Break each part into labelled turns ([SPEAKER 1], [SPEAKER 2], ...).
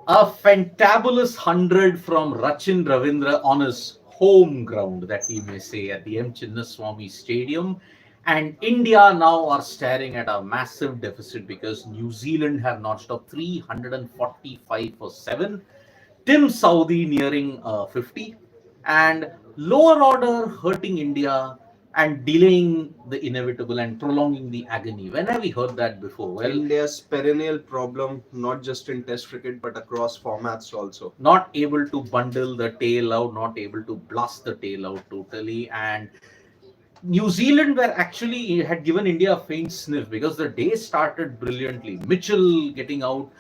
[SPEAKER 1] A fantabulous 100 from Rachin Ravindra on his home ground, that we may say, at the M. Chinnaswamy Stadium. And India now are staring at a massive deficit because New Zealand have notched up 345 for 7. Tim Saudi nearing 50, and lower order hurting India and delaying the inevitable and prolonging the agony. When have we heard that before? Well,
[SPEAKER 2] India's perennial problem, not just in Test cricket but across formats also.
[SPEAKER 1] not able to bundle the tail out, not able to blast the tail out totally. And New Zealand were actually had given India a faint sniff because the day started brilliantly. Mitchell getting out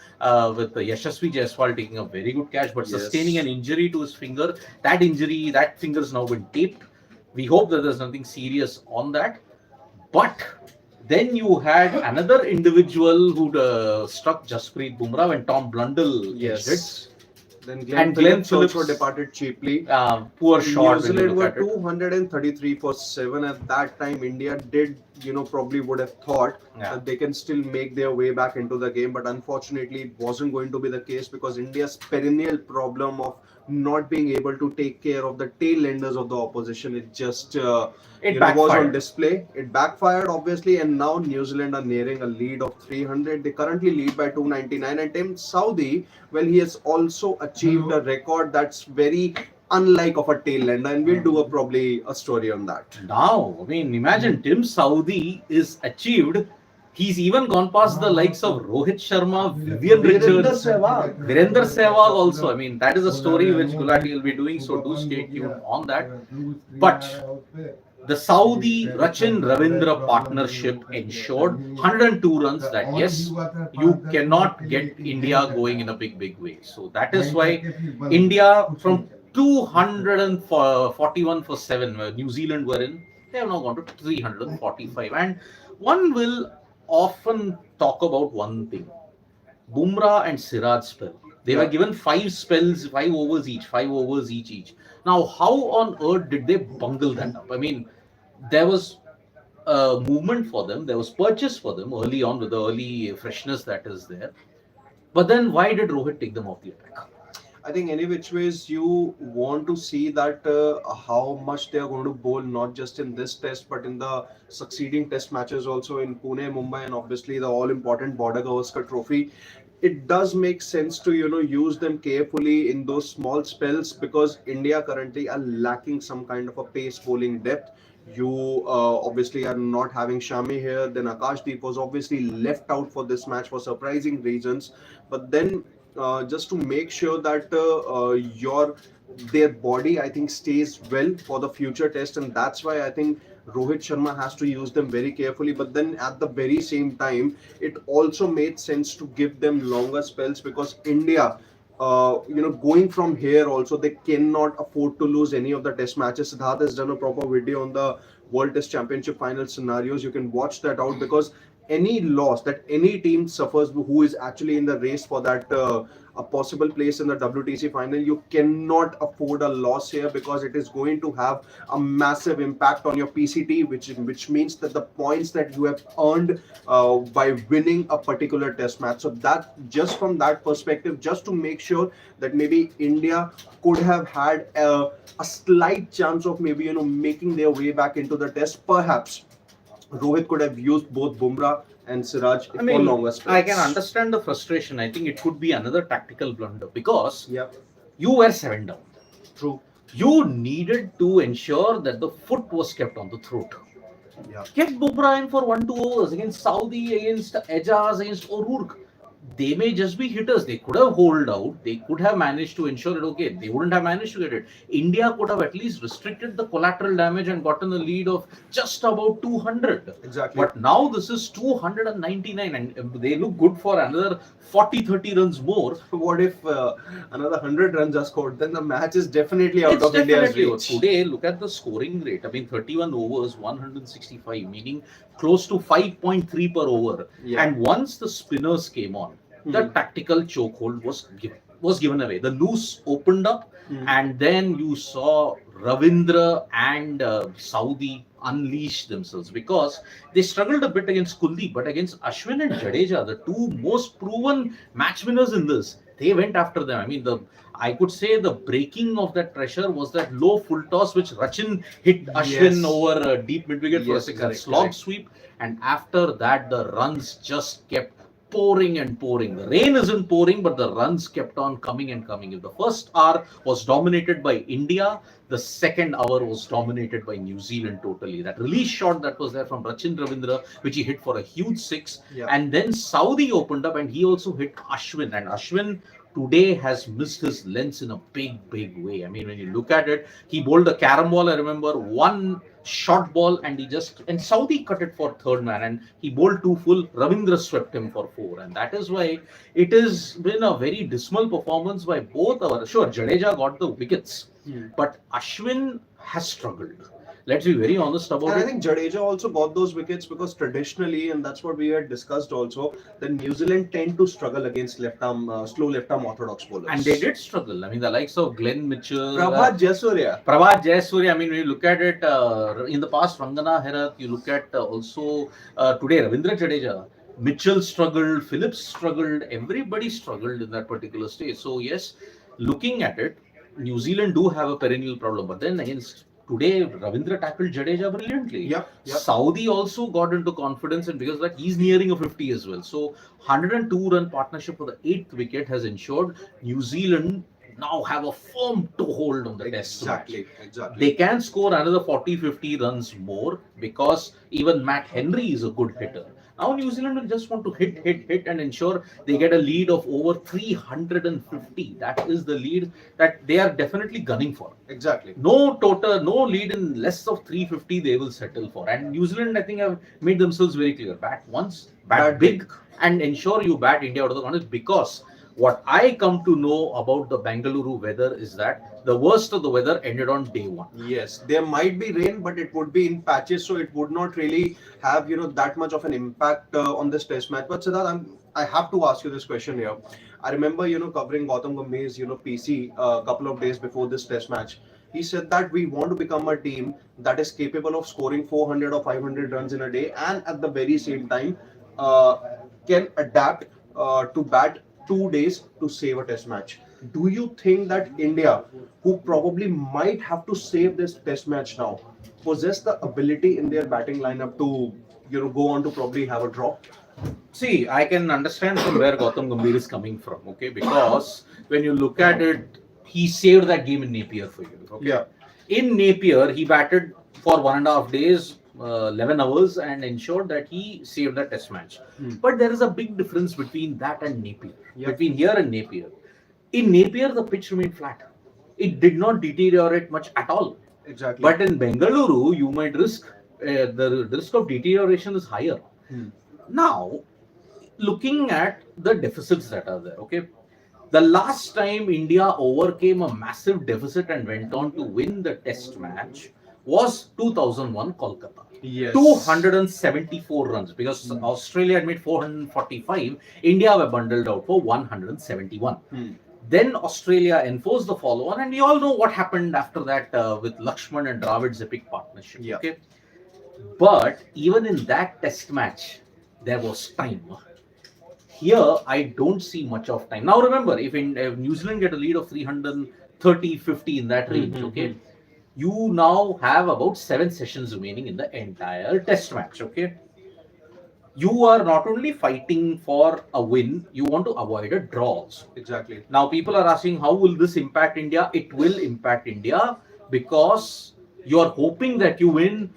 [SPEAKER 1] with Yashasvi Jaiswal taking a very good catch, but sustaining an injury to his finger. That finger has now been taped. We hope that there's nothing serious on that. But then you had another individual who struck Jasprit Bumrah when Tom Blundell hit.
[SPEAKER 2] Then
[SPEAKER 1] And
[SPEAKER 2] Glenn
[SPEAKER 1] Glenn
[SPEAKER 2] Phillips also
[SPEAKER 1] Phillips,
[SPEAKER 2] departed cheaply.
[SPEAKER 1] poor shot
[SPEAKER 2] New
[SPEAKER 1] when you
[SPEAKER 2] Zealand
[SPEAKER 1] look
[SPEAKER 2] were
[SPEAKER 1] at it.
[SPEAKER 2] 233 for 7 at that time. India did, probably would have thought
[SPEAKER 1] Yeah.
[SPEAKER 2] that they can still make their way back into the game, but unfortunately, it wasn't going to be the case because India's perennial problem of not being able to take care of the tail enders of the opposition, it just
[SPEAKER 1] It
[SPEAKER 2] was on
[SPEAKER 1] backfired.
[SPEAKER 2] display. It backfired obviously, and now New Zealand are nearing a lead of 300. They currently lead by 299, and Tim Saudi, well, he has also achieved a record that's very unlike of a tail ender, and we'll do probably a story on that.
[SPEAKER 1] Now, I mean, imagine Tim Saudi is achieved. He's even gone past the likes of Rohit Sharma, Vivian
[SPEAKER 2] Virender
[SPEAKER 1] Richards,
[SPEAKER 2] Sehwag.
[SPEAKER 1] Virender Sehwag also. I mean, that is a story which Gulati will be doing, so do stay tuned on that. But the Saudi Rachin Ravindra partnership ensured 102 runs that, yes, you cannot get India going in a big way. So that is why India from 241 for 7, where New Zealand were in, they have now gone to 345. And one will often talk about one thing: Bumrah and Siraj spell. They were given 5 spells, 5 overs each. Now, how on earth did they bungle that up? I mean, there was movement for them, there was purchase for them early on with the early freshness that is there. But then, why did Rohit take them off the attack?
[SPEAKER 2] I think any which ways you want to see that how much they are going to bowl, not just in this test but in the succeeding test matches also in Pune, Mumbai, and obviously the all important Border Gavaskar Trophy. It does make sense to use them carefully in those small spells because India currently are lacking some kind of a pace bowling depth. You obviously are not having Shami here. Then Akashdeep was obviously left out for this match for surprising reasons. But then just to make sure that your their body, I think, stays well for the future test, and that's why I think Rohit Sharma has to use them very carefully. But then at the very same time, it also made sense to give them longer spells because India, going from here also, they cannot afford to lose any of the test matches. Siddharth has done a proper video on the World Test Championship final scenarios. You can watch that out because any loss that any team suffers who is actually in the race for that a possible place in the WTC final, you cannot afford a loss here because it is going to have a massive impact on your PCT, which means that the points that you have earned by winning a particular test match. So that just from that perspective, just to make sure that maybe India could have had a slight chance of maybe making their way back into the test, perhaps Rohit could have used both Bumrah and Siraj for longer spells.
[SPEAKER 1] I can understand the frustration. I think it could be another tactical blunder because
[SPEAKER 2] Yep.
[SPEAKER 1] you were 7 down.
[SPEAKER 2] True.
[SPEAKER 1] You needed to ensure that the foot was kept on the throat.
[SPEAKER 2] Yeah.
[SPEAKER 1] Kept Bumrah in for 1-2 overs against Saudi, against Ejaz, against O'Rourke. They may just be hitters. They could have holed out. They could have managed to ensure it. Okay, they wouldn't have managed to get it. India could have at least restricted the collateral damage and gotten a lead of just about 200.
[SPEAKER 2] Exactly.
[SPEAKER 1] But now this is 299, and they look good for another 40-30 runs more.
[SPEAKER 2] What if another 100 runs are scored? Then the match is definitely out
[SPEAKER 1] It's
[SPEAKER 2] of India's
[SPEAKER 1] definitely
[SPEAKER 2] reach.
[SPEAKER 1] today. Look at the scoring rate. I mean, 31 overs, 165, meaning close to 5.3 per over.
[SPEAKER 2] Yeah.
[SPEAKER 1] And once the spinners came on, the tactical chokehold was given away. The loose opened up, and then you saw Ravindra and Saudi unleash themselves because they struggled a bit against Kuldeep, but against Ashwin and Jadeja, the two most proven match winners in this, they went after them. I mean, the I could say the breaking of that pressure was that low full toss which Rachin hit Ashwin
[SPEAKER 2] Yes.
[SPEAKER 1] over deep mid wicket for a
[SPEAKER 2] Yes,
[SPEAKER 1] six and
[SPEAKER 2] correct,
[SPEAKER 1] slog
[SPEAKER 2] correct.
[SPEAKER 1] sweep, and after that the runs just kept pouring and pouring. The rain isn't pouring, but the runs kept on coming and coming. If the first hour was dominated by India, the second hour was dominated by New Zealand totally. That release shot that was there from Rachin Ravindra, which he hit for a huge six,
[SPEAKER 2] Yeah.
[SPEAKER 1] and then Saudi opened up and he also hit Ashwin. And Ashwin today has missed his lengths in a big, big way. I mean, when you look at it, he bowled a carom ball. I remember one short ball, and and Saudi cut it for third man, and he bowled two full. Ravindra swept him for four, and that is why it has been a very dismal performance by both our. Sure, Jadeja got the wickets, but Ashwin has struggled. Let's be very honest about
[SPEAKER 2] And I
[SPEAKER 1] it.
[SPEAKER 2] think Jadeja also got those wickets because traditionally, and that's what we had discussed also, the New Zealand tend to struggle against left arm, slow left arm orthodox bowlers.
[SPEAKER 1] And they did struggle. I mean, the likes of Glenn Mitchell,
[SPEAKER 2] Prabhat Jayasuriya.
[SPEAKER 1] Prabhat Jayasuriya. I mean, when you look at it in the past, Rangana Herath, you look at also today, Ravindra Jadeja. Mitchell struggled, Phillips struggled, everybody struggled in that particular stage. So, yes, looking at it, New Zealand do have a perennial problem. But then against today, Ravindra tackled Jadeja brilliantly.
[SPEAKER 2] Yep, yep.
[SPEAKER 1] Saudi also got into confidence, and because of that, he's nearing a 50 as well. So, 102 run partnership for the eighth wicket has ensured New Zealand now have a firm toehold on the test match.
[SPEAKER 2] Exactly.
[SPEAKER 1] They can score another 40-50 runs more because even Matt Henry is a good hitter. Now New Zealand will just want to hit, and ensure they get a lead of over 350. That is the lead that they are definitely gunning for.
[SPEAKER 2] Exactly.
[SPEAKER 1] No lead in less of 350 they will settle for. And New Zealand, I think, have made themselves very clear. Bat once, bat big, and ensure you bat India out of the contest, because what I come to know about the Bengaluru weather is that the worst of the weather ended on day one.
[SPEAKER 2] Yes, there might be rain, but it would be in patches, so it would not really have that much of an impact on this test match. But Siddharth, I have to ask you this question here. I remember covering Gautam Gambhir's PC a couple of days before this test match. He said that we want to become a team that is capable of scoring 400 or 500 runs in a day, and at the very same time uh, can adapt to bat 2 days to save a test match. Do you think that India, who probably might have to save this test match now, possess the ability in their batting lineup to go on to probably have a draw?
[SPEAKER 1] See, I can understand from where Gautam Gambhir is coming from, okay? Because when you look at it, he saved that game in Napier for you. Okay?
[SPEAKER 2] Yeah.
[SPEAKER 1] In Napier, he batted for 1.5 days, 11 hours, and ensured that he saved that test match. But there is a big difference between that and Napier, between here and Napier. In Napier, the pitch remained flat. It did not deteriorate much at all.
[SPEAKER 2] Exactly.
[SPEAKER 1] But in Bengaluru, you might the risk of deterioration is higher. Now, looking at the deficits that are there, okay, the last time India overcame a massive deficit and went on to win the test match was 2001 Kolkata.
[SPEAKER 2] Yes.
[SPEAKER 1] 274 runs, because Australia had made 445, India were bundled out for 171. Then Australia enforced the follow on, and we all know what happened after that with Lakshman and Dravid's epic partnership.
[SPEAKER 2] Yeah.
[SPEAKER 1] Okay, but even in that test match, there was time. Here, I don't see much of time. Now, remember, if New Zealand get a lead of 330, 50 in that range, okay, you now have about 7 sessions remaining in the entire test match, okay? You are not only fighting for a win, you want to avoid a draw also.
[SPEAKER 2] Exactly.
[SPEAKER 1] Now, people are asking, how will this impact India? It will impact India because you are hoping that you win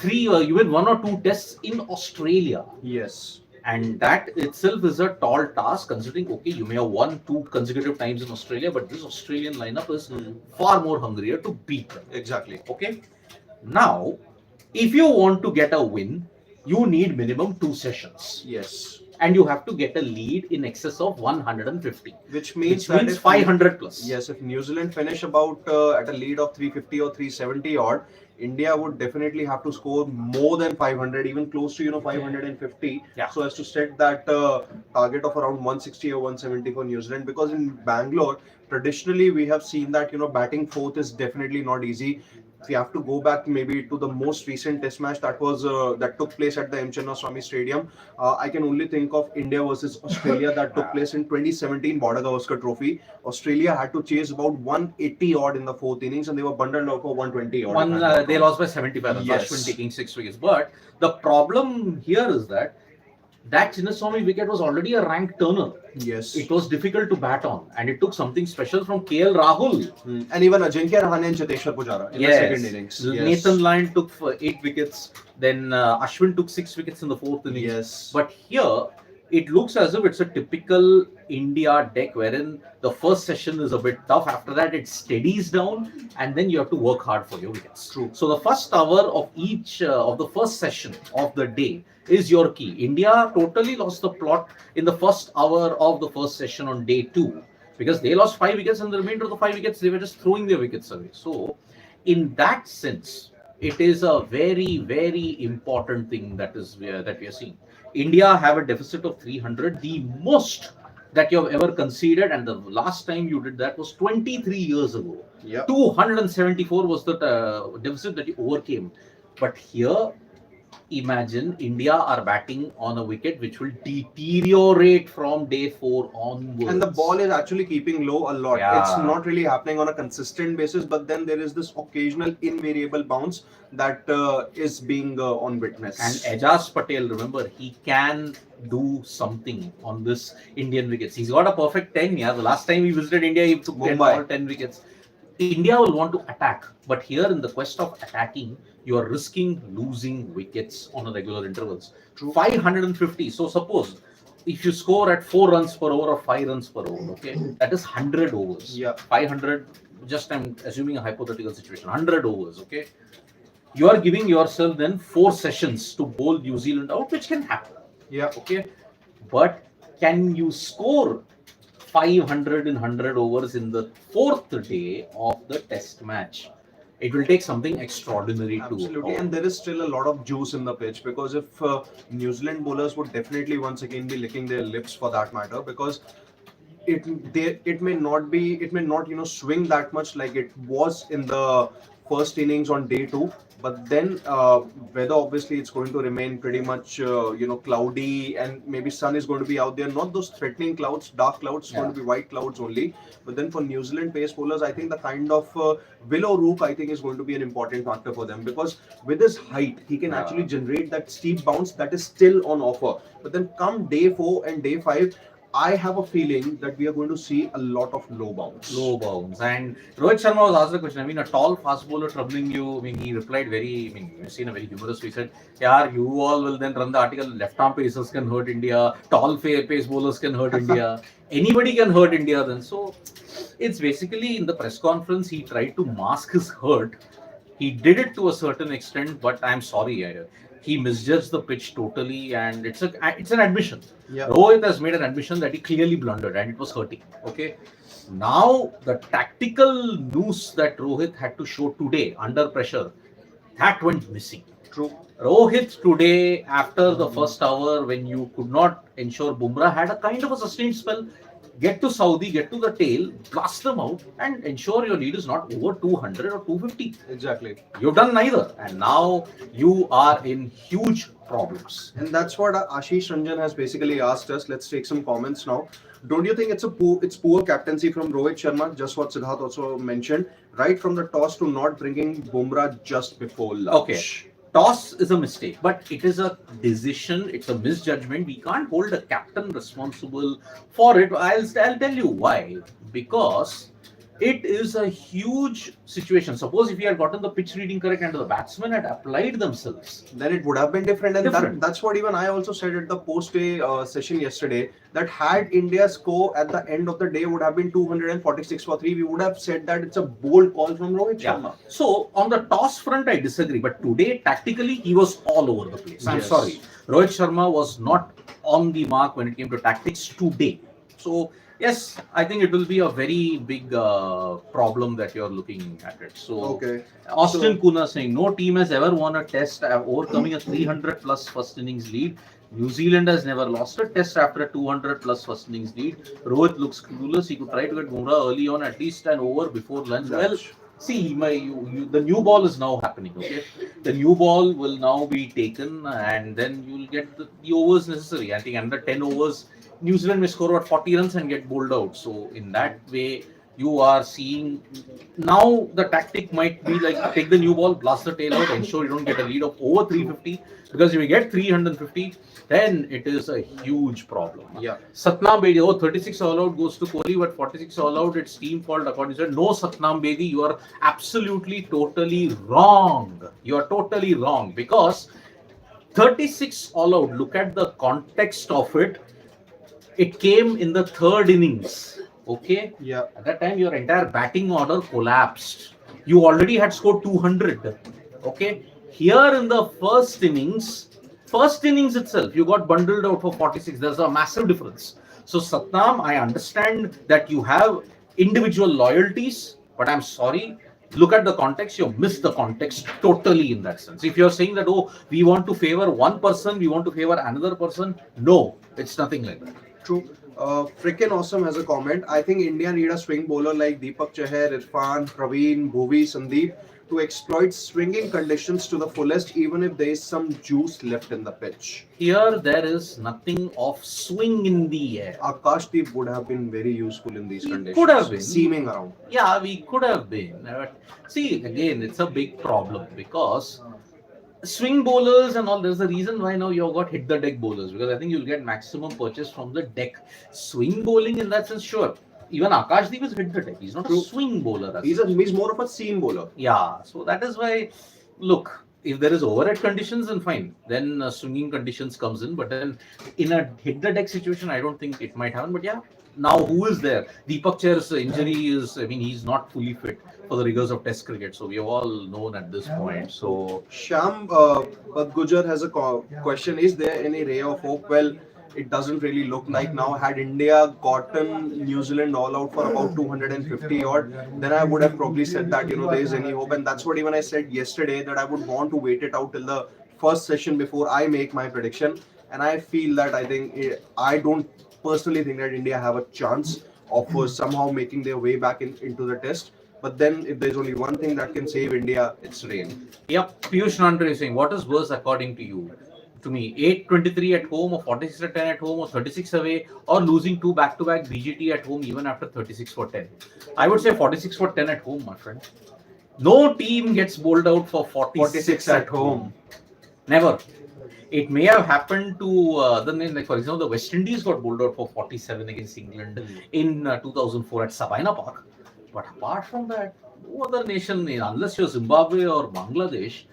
[SPEAKER 1] you win 1 or 2 tests in Australia.
[SPEAKER 2] Yes.
[SPEAKER 1] And that itself is a tall task, considering, okay, you may have won 2 consecutive times in Australia, but this Australian lineup is far more hungrier to beat them.
[SPEAKER 2] Exactly.
[SPEAKER 1] Okay. Now, if you want to get a win, you need minimum 2 sessions.
[SPEAKER 2] Yes.
[SPEAKER 1] And you have to get a lead in excess of 150.
[SPEAKER 2] Which means
[SPEAKER 1] 500 plus.
[SPEAKER 2] Yes, if New Zealand finish about at a lead of 350 or 370 odd, India would definitely have to score more than 500, even close to 550, so as to set that target of around 160 or 170 for New Zealand. Because in Bangalore, traditionally we have seen that batting fourth is definitely not easy. if you have to go back maybe to the most recent test match that took place at the M. Chinnaswamy Stadium, I can only think of India versus Australia that took place in 2017 Border Gavaskar Trophy. Australia had to chase about 180 odd in the fourth innings, and they were bundled out for 120 odd.
[SPEAKER 1] They lost by 75 runs.
[SPEAKER 2] Yes.
[SPEAKER 1] Ashwin taking 6 wickets. But the problem here is that Chinnaswamy wicket was already a ranked turner.
[SPEAKER 2] Yes.
[SPEAKER 1] It was difficult to bat on, and it took something special from KL Rahul.
[SPEAKER 2] And even Ajinkya Rahane and Cheteshwar Pujara in the second innings.
[SPEAKER 1] Nathan Lyon took 8 wickets. Then Ashwin took 6 wickets in the fourth innings.
[SPEAKER 2] Yes.
[SPEAKER 1] But here, it looks as if it's a typical India deck wherein the first session is a bit tough. After that, it steadies down, and then you have to work hard for your wickets.
[SPEAKER 2] True.
[SPEAKER 1] So the first hour of each of the first session of the day is your key. India totally lost the plot in the first hour of the first session on day 2 because they lost 5 wickets, and the remainder of the 5 wickets they were just throwing their wickets away. So in that sense, it is a very, very important thing that we are seeing. India have a deficit of 300, the most that you have ever conceded, and the last time you did that was 23 years ago.
[SPEAKER 2] Yep.
[SPEAKER 1] 274 was the deficit that you overcame. But here, imagine India are batting on a wicket which will deteriorate from day 4 onwards.
[SPEAKER 2] And the ball is actually keeping low a lot.
[SPEAKER 1] Yeah.
[SPEAKER 2] It's not really happening on a consistent basis, but then there is this occasional invariable bounce that is being on witness.
[SPEAKER 1] And Ajaz Patel, remember, he can do something on this Indian wickets. He's got a perfect 10. Yeah, the last time he visited India, he took 10 wickets. India will want to attack, but here in the quest of attacking, you are risking losing wickets on a regular intervals.
[SPEAKER 2] True.
[SPEAKER 1] 550. So suppose if you score at 4 runs per over or 5 runs per over, okay, that is 100 overs.
[SPEAKER 2] Yeah.
[SPEAKER 1] 500. Just I'm assuming a hypothetical situation. 100 overs. Okay, you are giving yourself then 4 sessions to bowl New Zealand out, which can happen.
[SPEAKER 2] Yeah.
[SPEAKER 1] Okay, but can you score 500 in 100 overs in the 4th day of the test match? It will take something extraordinary.
[SPEAKER 2] Absolutely, and there is still a lot of juice in the pitch, because if New Zealand bowlers would definitely once again be licking their lips for that matter, because it may not swing that much like it was in the first innings on day 2. But then weather obviously it's going to remain pretty much cloudy, and maybe sun is going to be out there. Not those threatening clouds, dark clouds. It's going to be white clouds only. But then for New Zealand pace bowlers, I think the kind of Willow Rook I think is going to be an important factor for them, because with his height he can actually generate that steep bounce that is still on offer. But then come day 4 and day 5, I have a feeling that we are going to see a lot of low bounce.
[SPEAKER 1] And Rohit Sharma was asked the question, I mean, a tall fast bowler troubling you. I mean, he replied you've seen a very humorous way. He said, yeah, you all will then run the article, left arm pacers can hurt India, tall pace bowlers can hurt India, anybody can hurt India then. So it's basically in the press conference, he tried to mask his hurt. He did it to a certain extent, but I'm sorry, he misjudged the pitch totally, and it's an admission.
[SPEAKER 2] Yeah.
[SPEAKER 1] Rohit has made an admission that he clearly blundered and it was hurting. Okay. Now the tactical noose that Rohit had to show today under pressure, that went missing.
[SPEAKER 2] True.
[SPEAKER 1] Rohit today, after the first hour, when you could not ensure Bumrah had a kind of a sustained spell, get to Saudi, get to the tail, blast them out, and ensure your lead is not over 200 or 250.
[SPEAKER 2] Exactly.
[SPEAKER 1] You've done neither, and now you are in huge problems.
[SPEAKER 2] And that's what Ashish Ranjan has basically asked us. Let's take some comments now. Don't you think it's poor captaincy from Rohit Sharma? Just what Siddharth also mentioned, right from the toss to not bringing Bumrah just before lunch.
[SPEAKER 1] Okay. Toss is a mistake, but it is a decision, it's a misjudgment. We can't hold a captain responsible for it. I'll tell you why. Because it is a huge situation. Suppose if he had gotten the pitch reading correct and the batsmen had applied themselves,
[SPEAKER 2] then it would have been different. And that's what even I also said at the post-day session yesterday, that had India score at the end of the day would have been 246 for 3, we would have said that it's a bold call from Rohit Sharma.
[SPEAKER 1] So on the toss front, I disagree. But today, tactically, he was all over the place. I'm sorry. Rohit Sharma was not on the mark when it came to tactics today. So yes, I think it will be a very big problem that you're looking at it. So, Austin Kuna saying, no team has ever won a test overcoming a 300 plus first innings lead. New Zealand has never lost a test after a 200 plus first innings lead. Rohit looks clueless. He could try to get Bumrah early on, at least an over before lunch. Well, See, the new ball is now happening. Okay, the new ball will now be taken, and then you'll get the overs necessary. I think under 10 overs, New Zealand may score about 40 runs and get bowled out. So in that way, you are seeing now the tactic might be like take the new ball, blast the tail out, ensure you don't get a lead of over 350, because if you get 350, then it is a huge problem.
[SPEAKER 2] Yeah.
[SPEAKER 1] Satnam Bedi, 36 all out goes to Kohli, but 46 all out, it's team fault according to no Satnam Bedi. You are absolutely totally wrong. You are totally wrong because 36 all out, look at the context of it. It came in the third innings. Okay?
[SPEAKER 2] Yeah.
[SPEAKER 1] At that time, your entire batting order collapsed. You already had scored 200. Okay? Here in the first innings itself, you got bundled out for 46. There's a massive difference. So, Satnam, I understand that you have individual loyalties, but I'm sorry. Look at the context. You missed the context totally in that sense. If you're saying that, oh, we want to favor one person, we want to favor another person, no, it's nothing like that.
[SPEAKER 2] True. Freaking awesome has a comment. I think India need a swing bowler like Deepak Chahar, Irfan, Praveen, Bhuvi, Sandeep to exploit swinging conditions to the fullest, even if there is some juice left in the pitch.
[SPEAKER 1] Here, there is nothing of swing in the air.
[SPEAKER 2] Akashdeep would have been very useful in these
[SPEAKER 1] He
[SPEAKER 2] conditions.
[SPEAKER 1] could have been.
[SPEAKER 2] Seaming around.
[SPEAKER 1] Yeah, we could have been. See, again, it's a big problem because swing bowlers and all, there's a reason why now you've got hit the deck bowlers, because I think you'll get maximum purchase from the deck. Swing bowling in that sense, sure. Even Akashdeep is hit the deck. He's not
[SPEAKER 2] True.
[SPEAKER 1] a swing bowler. as
[SPEAKER 2] He's
[SPEAKER 1] such.
[SPEAKER 2] more of a seam bowler.
[SPEAKER 1] Yeah, so that is why, look, if there is overhead conditions, then fine. Then swinging conditions comes in. But then in a hit the deck situation, I don't think it might happen. But yeah, now who is there? Deepak Chahar's injury is, I mean, he's not fully fit for the rigors of Test cricket. So we have all known at this point. So
[SPEAKER 2] Sham Gujar has a question. Is there any ray of hope? Well, it doesn't really look like now. Had India gotten New Zealand all out for about 250 odd, then I would have probably said that, there is any hope. And that's what even I said yesterday, that I would want to wait it out till the first session before I make my prediction. And I feel that I don't personally think that India have a chance of somehow making their way back into the test. But then, if there's only one thing that can save India, it's rain.
[SPEAKER 1] yep, Piyush Nandre is saying, what is worse according to you? To me, 8-23 at home or 46-10 at home or 36 away, or losing two back-to-back BGT at home even after 36 for 10. I would say 46 for 10 at home, my friend. No team gets bowled out for 46 at home. Never. It may have happened to like for example, the West Indies got bowled out for 47 against England in 2004 at Sabina Park. But apart from that, no other nation, unless you're Zimbabwe or Bangladesh,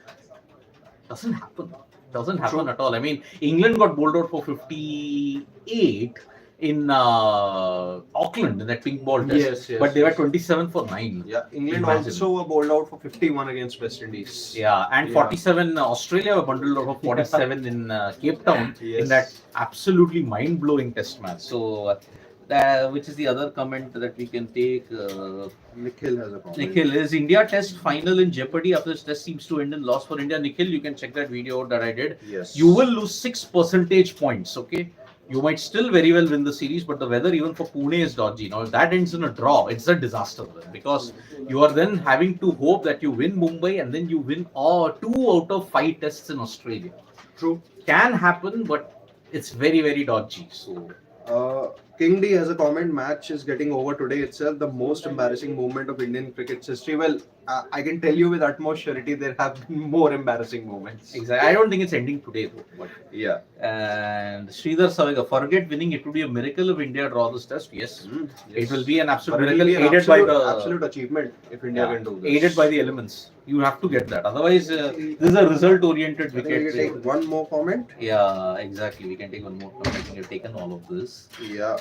[SPEAKER 1] doesn't happen. Doesn't happen at all. I mean, England got bowled out for 58 in Auckland in that pink ball test.
[SPEAKER 2] Yes,
[SPEAKER 1] but they were 27 for 9.
[SPEAKER 2] Yeah, England
[SPEAKER 1] Imagine.
[SPEAKER 2] also were bowled out for 51 against West Indies.
[SPEAKER 1] Yeah, and
[SPEAKER 2] Yeah.
[SPEAKER 1] 47 Australia were bundled out for 47 in Cape Town in
[SPEAKER 2] Yes.
[SPEAKER 1] that absolutely mind-blowing test match. So, which is the other comment that we can take?
[SPEAKER 2] Nikhil has a comment.
[SPEAKER 1] Nikhil, is India test final in jeopardy after this test seems to end in loss for India? Nikhil, you can check that video out that I did.
[SPEAKER 2] Yes.
[SPEAKER 1] You will lose 6 percentage points, okay? You might still very well win the series, but the weather even for Pune is dodgy. Now, if that ends in a draw, it's a disaster then, because you are then having to hope that you win Mumbai and then you win 2 out of 5 tests in Australia.
[SPEAKER 2] True.
[SPEAKER 1] Can happen, but it's very, very dodgy. So,
[SPEAKER 2] King D has a comment. Match is getting over today itself. The most embarrassing moment of Indian cricket's history. Well, I can tell you with utmost surety there have been more embarrassing moments.
[SPEAKER 1] exactly. I don't think it's ending today though. But
[SPEAKER 2] Yeah.
[SPEAKER 1] and Sridhar Savega, forget winning. It would be a miracle if India draw this test. Yes, it will be an absolute
[SPEAKER 2] But it will
[SPEAKER 1] miracle,
[SPEAKER 2] be an
[SPEAKER 1] aided by
[SPEAKER 2] absolute,
[SPEAKER 1] the
[SPEAKER 2] absolute achievement if India can do this.
[SPEAKER 1] aided by the elements. You have to get that. Otherwise, this is a result-oriented
[SPEAKER 2] I think we
[SPEAKER 1] wicket.
[SPEAKER 2] can take one more comment.
[SPEAKER 1] Yeah, exactly. We can take one more. I think we've taken all of this.
[SPEAKER 2] Yeah.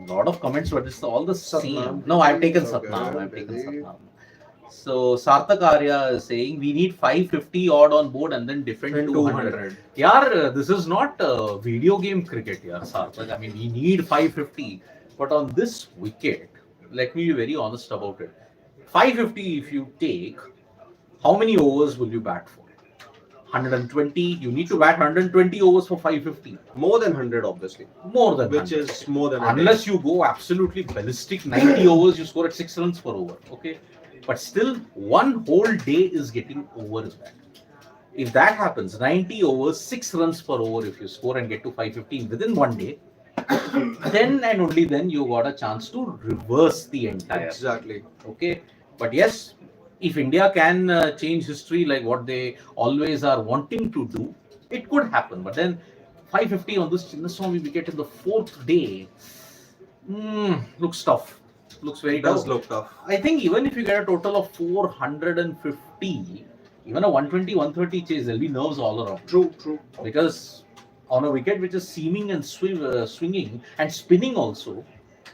[SPEAKER 1] Lot of comments, but it's all the
[SPEAKER 2] Satnam.
[SPEAKER 1] same. No, I've taken
[SPEAKER 2] Okay,
[SPEAKER 1] Satnam. I've taken
[SPEAKER 2] really?
[SPEAKER 1] Satnam. So Sarthak Arya is saying we need 550 odd on board and then defend 200. Yeah, this is not video game cricket, yeah, Sarthak. I mean, we need 550, but on this wicket, let me be very honest about it. 550, if you take, how many overs will you bat for? 120. You need to bat 120 overs for 550.
[SPEAKER 2] More than 100, obviously.
[SPEAKER 1] More than
[SPEAKER 2] Which
[SPEAKER 1] 100.
[SPEAKER 2] is more than a day.
[SPEAKER 1] Unless you go absolutely ballistic, 90 overs, you score at 6 runs per over. Okay. But still, one whole day is getting over that. If that happens, 90 overs, 6 runs per over, if you score and get to 515 within one day, then and only then you got a chance to reverse the entire.
[SPEAKER 2] Exactly.
[SPEAKER 1] Okay. But yes, if India can change history like what they always are wanting to do, it could happen. But then 550 on this Chinnaswamy wicket in the fourth day looks tough. Looks very
[SPEAKER 2] It does
[SPEAKER 1] tough.
[SPEAKER 2] look tough.
[SPEAKER 1] I think even if you get a total of 450, even a 120, 130 chase, there'll be nerves all around.
[SPEAKER 2] True, true.
[SPEAKER 1] Because on a wicket which is seaming and swinging and spinning also,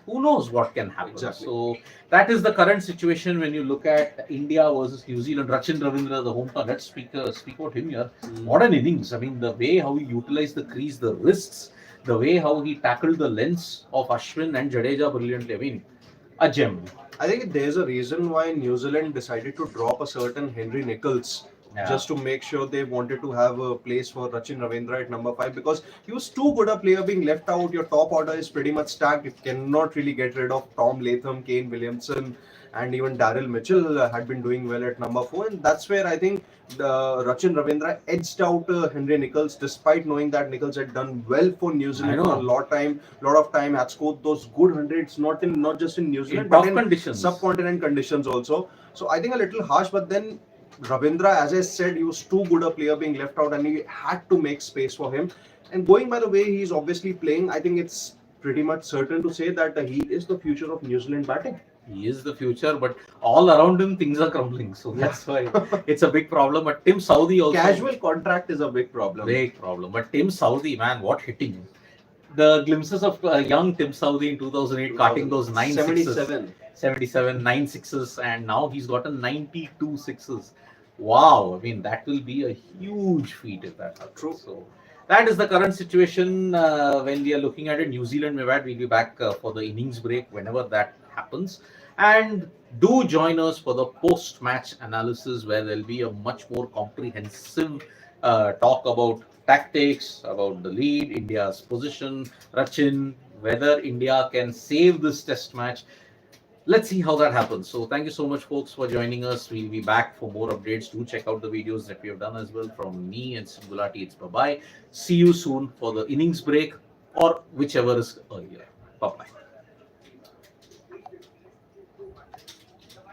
[SPEAKER 1] who knows what can happen.
[SPEAKER 2] Exactly.
[SPEAKER 1] So that is the current situation when you look at India versus New Zealand. Ravindra, the hometown. Let's speak about him here. What an innings! I mean, the way how he utilized the crease, the wrists, the way how he tackled the lengths of Ashwin and Jadeja brilliantly. I mean, a gem.
[SPEAKER 2] I think there's a reason why New Zealand decided to drop a certain Henry Nicholls.
[SPEAKER 1] Yeah.
[SPEAKER 2] Just to make sure they wanted to have a place for Rachin Ravindra at number 5, because he was too good a player being left out. Your top order is pretty much stacked. You cannot really get rid of Tom Latham, Kane Williamson, and even Daryl Mitchell had been doing well at number 4. And that's where I think Rachin Ravindra edged out Henry Nicholls, despite knowing that Nicholls had done well for New Zealand for a lot of time, had scored those good hundreds, not just in New Zealand, but in
[SPEAKER 1] conditions,
[SPEAKER 2] subcontinent conditions also. So I think a little harsh, but then Ravindra, as I said, he was too good a player being left out, and he had to make space for him. And going by the way he's obviously playing, I think it's pretty much certain to say that he is the future of New Zealand batting.
[SPEAKER 1] He is the future, but all around him things are crumbling. So that's why it's a big problem. But Tim Southee also.
[SPEAKER 2] Casual contract is a big problem.
[SPEAKER 1] Big problem. But Tim Southee, man, what hitting. The glimpses of young Tim Southee in 2008 cutting those 77, 9 sixes, and now he's gotten 92 sixes. Wow, I mean, that will be a huge feat if that happens.
[SPEAKER 2] True.
[SPEAKER 1] So that is the current situation when we are looking at it. New Zealand, we'll be back for the innings break whenever that happens. And do join us for the post-match analysis, where there'll be a much more comprehensive talk about tactics, about the lead, India's position, Rachin, whether India can save this test match. Let's see how that happens. So thank you so much, folks, for joining us. We'll be back for more updates. Do check out the videos that we have done as well. From me and Singulati, it's bye-bye. See you soon for the innings break, or whichever is earlier. Bye-bye.